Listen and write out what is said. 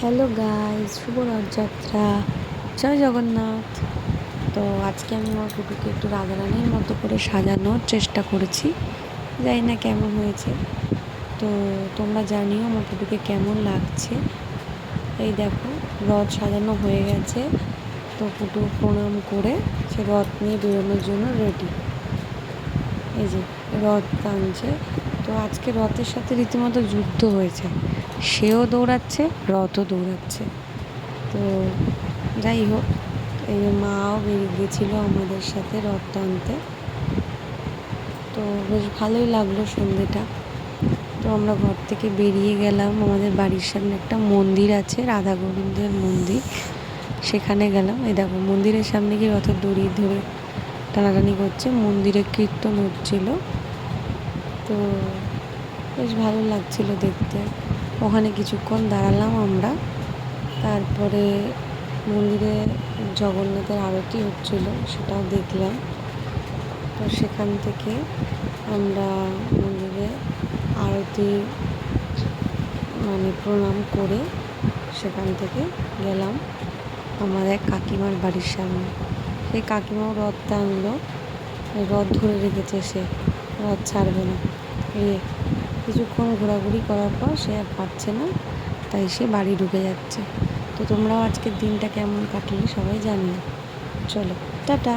Hello guys, শুভ রথযাত্রা। জয় জগন্নাথ। তো আজকে আমি আমার পুটুকে একটু রাধারানীর মতো করে সাজানোর চেষ্টা করেছি। জানি না কেমন হয়েছে, তো তোমরা জানিও আমার পুটুকে কেমন লাগছে। এই দেখো, রথ সাজানো হয়ে গেছে। তো পুটু প্রণাম করে সে রথ নিয়ে বেরোনোর জন্য রেডি। এই যে রথ টানছে। তো আজকে রথের সাথে রীতিমতো যুদ্ধ হয়েছে, সেও দৌড়াচ্ছে, রথও দৌড়াচ্ছে। তো যাই হোক, এই মাও বেরিয়ে গেছিলো আমাদের সাথে রথ টানতে। তো বেশ ভালোই লাগলো সন্ধেটা। তো আমরা ঘর থেকে বেরিয়ে গেলাম, আমাদের বাড়ির সামনে একটা মন্দির আছে, রাধা গোবিন্দের মন্দির, সেখানে গেলাম। এই দেখো, মন্দিরের সামনে গিয়ে রথের দড়ি ধরে টানাটানি করছে, মন্দিরে কীর্তন হচ্ছিল। তো বেশ ভালো লাগছিল দেখতে। ওখানে কিছুক্ষণ দাঁড়ালাম আমরা। তারপরে মন্দিরে জগন্নাথের আরতি হচ্ছিল, সেটাও দেখলাম। তো সেখান থেকে আমরা মন্দিরে আরতি প্রণাম করে সেখান থেকে গেলাম আমার এক কাকিমার বাড়ির সামনে। সেই কাকিমাও রথ টানলো, রথ ধরে রেখেছে, সে রথ ছাড়বে না। কিছুক্ষণ ঘোরাঘুরি করার পর সে আর পারছে না, তাই সে বাড়ি ঢুকে যাচ্ছে। তো তোমরাও আজকের দিনটা কেমন কাটলে সবাই জানিও। চলো, টাটা।